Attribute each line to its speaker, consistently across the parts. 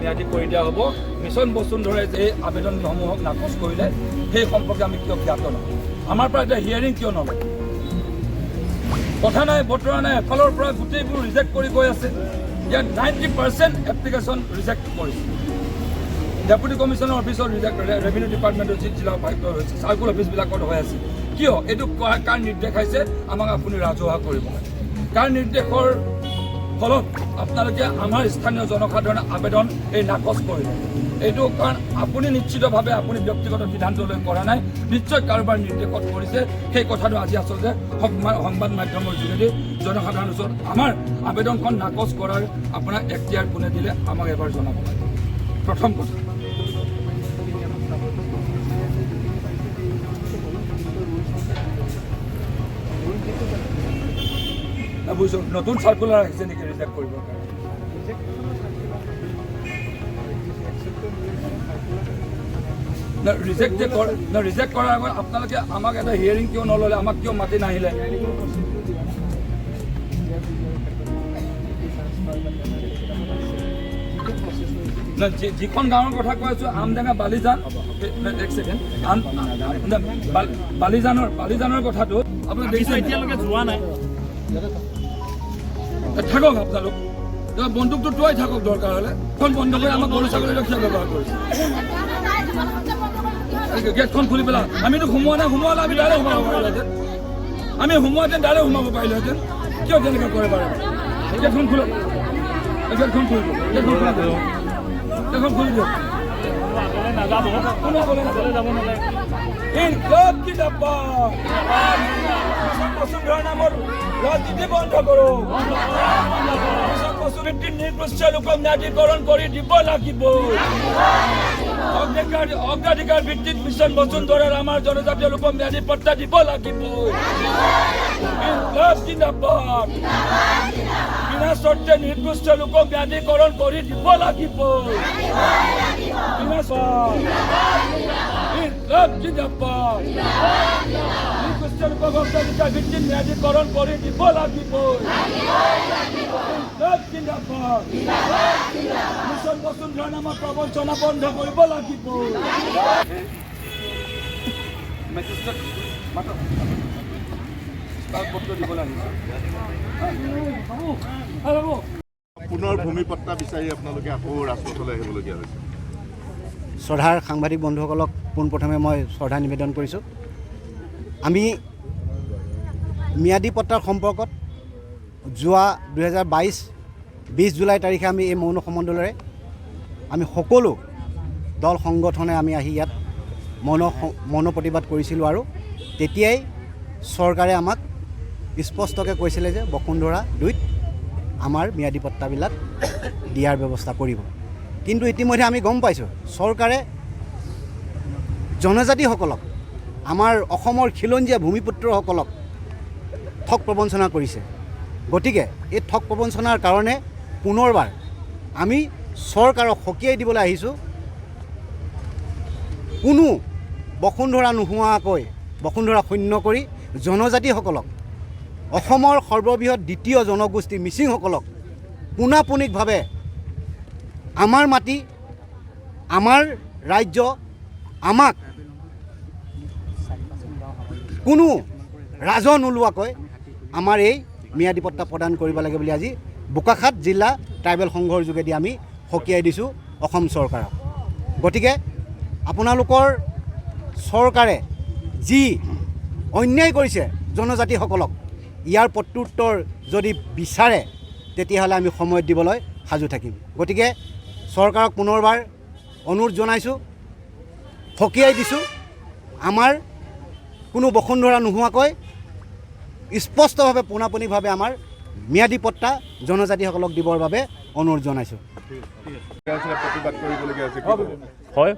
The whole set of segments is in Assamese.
Speaker 1: ম্যাদি কৰি দিয়া হ'ব। মিছন বসুন্ধৰাই যে আবেদনসমূহক নাকচ কৰিলে সেই সম্পৰ্কে আমি কিয় জ্ঞাত নহয়? আমাৰ পৰা এতিয়া হিয়াৰিং কিয় নলয়? কথা নাই বতৰা নাই, এফালৰ পৰা গোটেইবোৰ ৰিজেক্ট কৰি গৈ আছে। ইয়াত 90% এপ্লিকেশ্যন ৰিজেক্ট কৰিছে। ডেপুটি কমিশ্যনাৰ অফিচত ৰেভিনিউ ডিপাৰ্টমেণ্টৰ জিলা উপায়ুক্ত হৈছে, চাৰ্কুল অফিচবিলাকত হৈ আছে। কিয়? এইটো কাৰ নিৰ্দেশ আহিছে? আমাক আপুনি ৰাজহুৱা কৰিব লাগে। কাৰ নিৰ্দেশৰ ফলত আপোনালোকে আমাৰ স্থানীয় জনসাধাৰণৰ আবেদন এই নাকচ কৰিলে? এইটো কাৰণ আপুনি নিশ্চিতভাৱে আপুনি ব্যক্তিগত সিদ্ধান্ত লৈ কৰা নাই, নিশ্চয় কাৰোবাৰ নিৰ্দেশত কৰিছে। সেই কথাটো আজি আচলতে সংবাদ মাধ্যমৰ যোগেদি জনসাধাৰণৰ ওচৰত আমাৰ আবেদনখন নাকচ কৰাৰ আপোনাৰ এখতিয়াৰ কোনে দিলে আমাক এবাৰ জনাব লাগে। প্ৰথম কথা। বুজিছোঁ, নতুন চাৰ্কুলাৰ আহিছে নেকি ৰিজেক্ট কৰিবৰ কাৰণে? ৰিজেক্ট কৰাৰ আগত আপোনালোকে আমাক এটা হিয়াৰিং কিয় নল'লে? আমাক কিয় মাতি নাহিলে? যিখন গাঁৱৰ কথা কৈ আছোঁ, আমডেঙা বালিজান, এক ছেকেণ্ড, বালিজানৰ কথাটো আপোনাক দেখিছে? এতিয়ালৈকে যোৱা নাই। থাকক আপোনালোক, বন্দুকটো টোৱাই থাকক দৰকাৰ হ'লে। এখন বন্ধ কৰি আমাক গৰু ছাগলী ৰক্ষা ব্যৱহাৰ কৰিছে। গেটখন খুলি পেলাই আমিতো সোমোৱালে আমি ডাইৰেক্ট সোমাব পাৰিলোহেঁতেন। আমি সোমোৱাহেঁতেন ডাইৰেক্ট সোমাব পাৰিলোহেঁতেন। কিয় তেনেকৈ কৰে বাৰু? গেটখন খোলক, গেটখন খুলি দিয়ক, গেটখন খুলি দিয়ক, গেটখন খুলি দিয়ক। নামৰ ৰাজনীতি বন্ধ কৰোঁ। নিৰ্দিষ্ট লোকক ন্যায়াধীকৰণ কৰি দিব লাগিব। অগ্ৰাধিকাৰ ভিত্তিত মিছন বসুন্ধৰাৰ আমাৰ জনজাতীয় লোকক ন্যায়াধীন পট্টা দিব লাগিব। বিনা চৰ্তে নিৰ্দিষ্ট লোকক ন্যায়াধীকৰণ কৰি দিব লাগিব। অগ্ৰাধিকাৰ ভিত্তিত ন্যায়াধীকৰণ কৰি দিব লাগিব। মিছন বসুন্ধৰা নামত প্ৰবঞ্চনা বন্ধ কৰিব লাগিব।
Speaker 2: পুনৰ ভূমিপট্টা বিচাৰি আপোনালোকে আকৌ ৰাজপথলৈ আহিবলগীয়া হৈছে।
Speaker 3: শ্ৰদ্ধাৰ সাংবাদিক বন্ধুসকলক পোনপ্ৰথমে মই শ্ৰদ্ধা নিবেদন কৰিছোঁ। আমি ম্যাদী পট্টাৰ সম্পৰ্কত যোৱা 20 জুলাই তাৰিখে আমি এই মৌন সমদলেৰে আমি সকলো দল সংগঠনে আমি আহি ইয়াত মৌন প্ৰতিবাদ কৰিছিলোঁ। আৰু তেতিয়াই চৰকাৰে আমাক স্পষ্টকৈ কৈছিলে যে বসুন্ধৰা 2ত আমাৰ ম্যাদী পট্টাবিলাক দিয়াৰ ব্যৱস্থা কৰিব। কিন্তু ইতিমধ্যে আমি গম পাইছোঁ চৰকাৰে জনজাতিসকলক, আমাৰ অসমৰ খিলঞ্জীয়া ভূমিপুত্ৰসকলক ঠগ প্ৰবঞ্চনা কৰিছে। গতিকে এই ঠগ প্ৰবঞ্চনাৰ কাৰণে পুনৰবাৰ আমি চৰকাৰক সকীয়াই দিবলৈ আহিছোঁ। কোনো বসুন্ধৰা নোহোৱাকৈ, বসুন্ধৰা শূন্য কৰি জনজাতিসকলক, অসমৰ সৰ্ববৃহৎ দ্বিতীয় জনগোষ্ঠী মিচিংসকলক পোনাপোনিকভাৱে আমাৰ মাটি, আমাৰ ৰাজ্য, আমাক কোনো ৰাজহ নোলোৱাকৈ আমাৰ এই ম্যাদী পট্টা প্ৰদান কৰিব লাগে বুলি আজি বোকাখাট জিলা ট্ৰাইবেল সংঘৰ যোগেদি আমি সকীয়াই দিছোঁ অসম চৰকাৰক। গতিকে আপোনালোকৰ চৰকাৰে যি অন্যায় কৰিছে জনজাতিসকলক, ইয়াৰ প্ৰত্যুত্তৰ যদি বিচাৰে তেতিয়াহ'লে আমি সময়ত দিবলৈ সাজু থাকিম। গতিকে চৰকাৰক পুনৰবাৰ অনুৰোধ জনাইছোঁ, সকীয়াই দিছোঁ, আমাৰ কোনো বসুন্ধৰা নোহোৱাকৈ স্পষ্টভাৱে পোনাপোনিকভাৱে আমাৰ ম্যাদী পট্টা জনজাতিসকলক দিবৰ বাবে অনুৰোধ জনাইছোঁ।
Speaker 2: প্ৰতিবাদ কৰিবলগীয়া হৈছে কি ক'ব?
Speaker 4: হয়,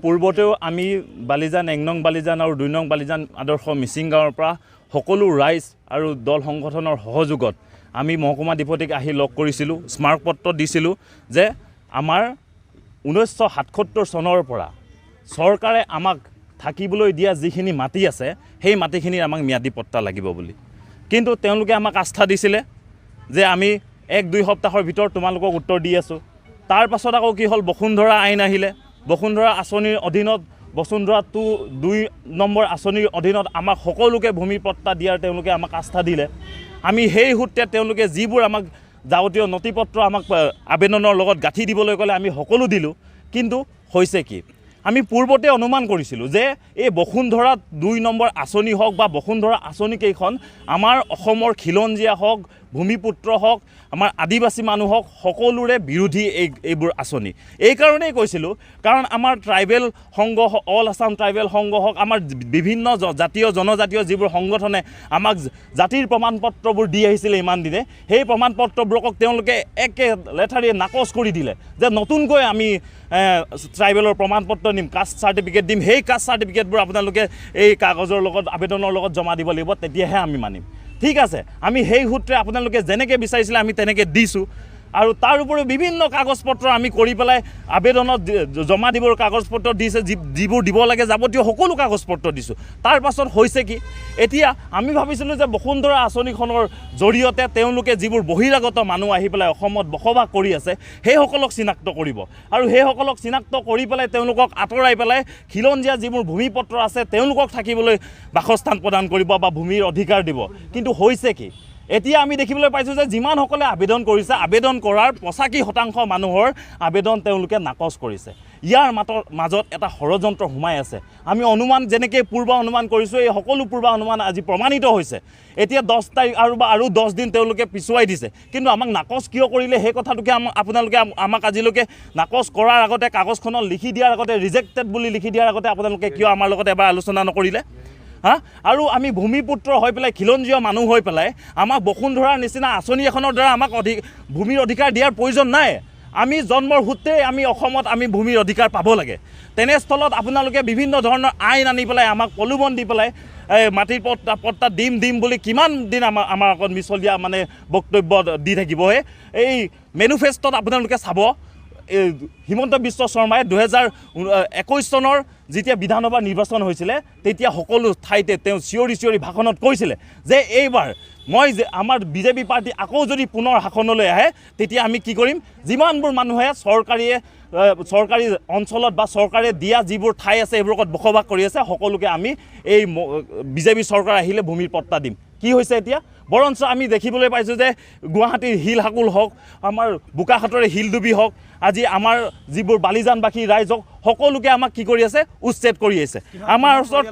Speaker 4: পূৰ্বতেও আমি বালিজান 1 নং বালিজান আৰু 2 নং বালিজান আদৰ্শ মিচিং গাঁৱৰ পৰা সকলো ৰাইজ আৰু দল সংগঠনৰ সহযোগত আমি মহকুমা ডিপটিক আহি লগ কৰিছিলোঁ, স্মাৰকপত্ৰ দিছিলোঁ যে আমাৰ 1977 চনৰ পৰা চৰকাৰে আমাক থাকিবলৈ দিয়া যিখিনি মাটি আছে সেই মাটিখিনিৰ আমাক ম্যাদী পট্টা লাগিব বুলি। কিন্তু তেওঁলোকে আমাক আস্থা দিছিলে যে আমি 1-2 সপ্তাহৰ ভিতৰত তোমালোকক উত্তৰ দি আছোঁ। তাৰ পাছত আকৌ কি হ'ল, বসুন্ধৰা আইন আহিলে। বসুন্ধৰা আঁচনিৰ অধীনত বসুন্ধৰা 2 নম্বৰ আঁচনিৰ অধীনত আমাক সকলোকে ভূমি পট্টা দিয়াৰ তেওঁলোকে আমাক আস্থা দিলে। আমি সেই সূত্ৰে তেওঁলোকে যিবোৰ আমাক যাৱতীয় নথি পত্ৰ আমাক আবেদনৰ লগত গাঁঠি দিবলৈ ক'লে আমি সকলো দিলোঁ। কিন্তু হৈছে কি, আমি পূৰ্বতে অনুমান কৰিছিলোঁ যে এই বসুন্ধৰা 2 নম্বৰ আঁচনি হওক বা বসুন্ধৰা আঁচনিকেইখন আমাৰ অসমৰ খিলঞ্জীয়া হওক, ভূমিপুত্ৰ হওক, আমাৰ আদিবাসী মানুহ হওক, সকলোৰে বিৰোধী এইবোৰ আঁচনি। এইকাৰণেই কৈছিলোঁ কাৰণ আমাৰ ট্ৰাইবেল সংঘ, অল আছাম ট্ৰাইবেল সংঘ হওক, আমাৰ বিভিন্ন জাতীয় জনজাতীয় যিবোৰ সংগঠনে আমাক জাতিৰ প্ৰমাণ পত্ৰবোৰ দি আহিছিলে ইমান দিনে, সেই প্ৰমাণ পত্ৰবোৰক তেওঁলোকে একে লেঠাৰিয়ে নাকচ কৰি দিলে যে নতুনকৈ আমি ট্ৰাইবেলৰ প্ৰমাণ পত্ৰ দিম, কাষ্ট চাৰ্টিফিকেট দিম। সেই কাষ্ট চাৰ্টিফিকেটবোৰ আপোনালোকে এই কাগজৰ লগত আবেদনৰ লগত জমা দিব লাগিব, তেতিয়াহে আমি মানিম। ঠিক আছে, আমি সেই সূত্ৰে আপোনালোকে যেনেকৈ বিচাৰিছিলে আমি তেনেকৈ দিছোঁ। আৰু তাৰ উপৰিও বিভিন্ন কাগজ পত্ৰ আমি কৰি পেলাই আবেদনত জমা দিবৰ কাগজ পত্ৰ দিছে, যিবোৰ দিব লাগে যাৱতীয় সকলো কাগজ পত্ৰ দিছোঁ। তাৰ পাছত হৈছে কি, এতিয়া আমি ভাবিছিলোঁ যে বসুন্ধৰা আঁচনিখনৰ জৰিয়তে তেওঁলোকে যিবোৰ বহিৰাগত মানুহ আহি পেলাই অসমত বসবাস কৰি আছে সেইসকলক চিনাক্ত কৰিব আৰু সেইসকলক চিনাক্ত কৰি পেলাই তেওঁলোকক আঁতৰাই পেলাই খিলঞ্জীয়া যিবোৰ ভূমিপত্ৰ আছে তেওঁলোকক থাকিবলৈ বাসস্থান প্ৰদান কৰিব বা ভূমিৰ অধিকাৰ দিব। কিন্তু হৈছে কি, এতিয়া আমি দেখিবলৈ পাইছোঁ যে যিমানসকলে আবেদন কৰিছে, আবেদন কৰাৰ 85% মানুহৰ আবেদন তেওঁলোকে নাকচ কৰিছে। ইয়াৰ মাজত এটা ষড়যন্ত্ৰ সোমাই আছে। আমি অনুমান যেনেকৈ পূৰ্ব অনুমান কৰিছোঁ, এই সকলো পূৰ্ব অনুমান আজি প্ৰমাণিত হৈছে। এতিয়া 10 তাৰিখ আৰু 10 দিন তেওঁলোকে পিছুৱাই দিছে। কিন্তু আমাক নাকচ কিয় কৰিলে সেই কথাটোকে আপোনালোকে আমাক আজিলৈকে নাকচ কৰাৰ আগতে কাগজখনত লিখি দিয়াৰ আগতে, ৰিজেক্টেড বুলি লিখি দিয়াৰ আগতে আপোনালোকে কিয় আমাৰ লগত এবাৰ আলোচনা নকৰিলে? আৰু আমি ভূমিপুত্ৰ হৈ পেলাই, খিলঞ্জীয় মানুহ হৈ পেলাই আমাক বসুন্ধৰাৰ নিচিনা আঁচনি এখনৰ দ্বাৰা আমাক ভূমিৰ অধিকাৰ দিয়াৰ প্ৰয়োজন নাই। আমি জন্মৰ সূত্ৰে আমি অসমত আমি ভূমিৰ অধিকাৰ পাব লাগে। তেনেস্থলত আপোনালোকে বিভিন্ন ধৰণৰ আইন আনি পেলাই আমাক প্ৰলোভন দি পেলাই মাটিৰ পট্টা দিম বুলি কিমান দিন আমাৰ আগত মিছলীয়া মানে বক্তব্য দি থাকিব। এই মেনুফেষ্টত আপোনালোকে চাব, হিমন্ত বিশ্ব শৰ্মাই 2021 চনৰ যেতিয়া বিধানসভা নিৰ্বাচন হৈছিলে তেতিয়া সকলো ঠাইতে তেওঁ চিঞৰি ভাষণত কৈছিলে যে এইবাৰ মই যে আমাৰ বিজেপি পাৰ্টি আকৌ যদি পুনৰ শাসনলৈ আহে তেতিয়া আমি কি কৰিম, যিমানবোৰ মানুহে চৰকাৰী অঞ্চলত বা চৰকাৰে দিয়া যিবোৰ ঠাই আছে সেইবোৰত বসবাস কৰি আছে সকলোকে আমি এই বিজেপি চৰকাৰ আহিলে ভূমিৰ পট্টা দিম। কি হৈছে এতিয়া, বৰঞ্চ আমি দেখিবলৈ পাইছোঁ যে গুৱাহাটীৰ শিল হাকুল হওক, আমাৰ বোকাখাটৰে শিলডুবি হওক, আজি আমাৰ যিবোৰ বালিজানবাসী ৰাইজক সকলোকে আমাক কি কৰি আছে, উচ্ছেদ কৰি আছে। আমাৰ ওচৰত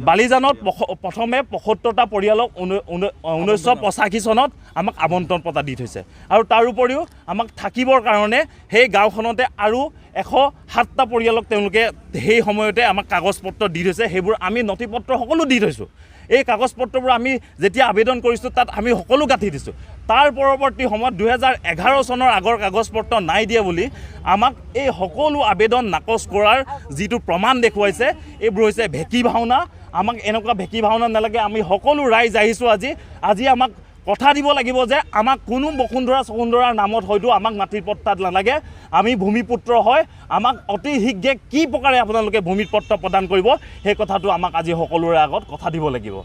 Speaker 4: বালিজানত প্ৰথমে 75টা পৰিয়ালক 1985 চনত আমাক আবণ্টন পতা দি থৈছে। আৰু তাৰ উপৰিও আমাক থাকিবৰ কাৰণে সেই গাঁওখনতে আৰু 107টা পৰিয়ালক তেওঁলোকে সেই সময়তে আমাক কাগজ পত্ৰ দি থৈছে। সেইবোৰ আমি নথি পত্ৰ সকলো দি থৈছোঁ। এই কাগজ পত্ৰবোৰ আমি যেতিয়া আবেদন কৰিছোঁ তাত আমি সকলো গাঁঠি দিছোঁ। তাৰ পৰৱৰ্তী সময়ত 2011 চনৰ আগৰ কাগজ পত্ৰ নাই দিয়া বুলি আমাক এই সকলো আবেদন নাকচ কৰাৰ যিটো প্ৰমাণ দেখুৱাইছে, এইবোৰ হৈছে ভেকি ভাওনা। আমাক এনেকুৱা ভেকি ভাওনা নালাগে। আমি সকলো ৰাইজ আহিছোঁ আজি আমাক কথা দিব লাগিব যে আমাক কোনো বসুন্ধৰাৰ নামত হয়তো আমাক মাটিৰ পট্টাত নালাগে, আমি ভূমিপুত্ৰ হয়, আমাক অতি শীঘ্ৰে কি প্ৰকাৰে আপোনালোকে ভূমিৰ পট্টা প্ৰদান কৰিব সেই কথাটো আমাক আজি সকলোৰে আগত কথা দিব লাগিব।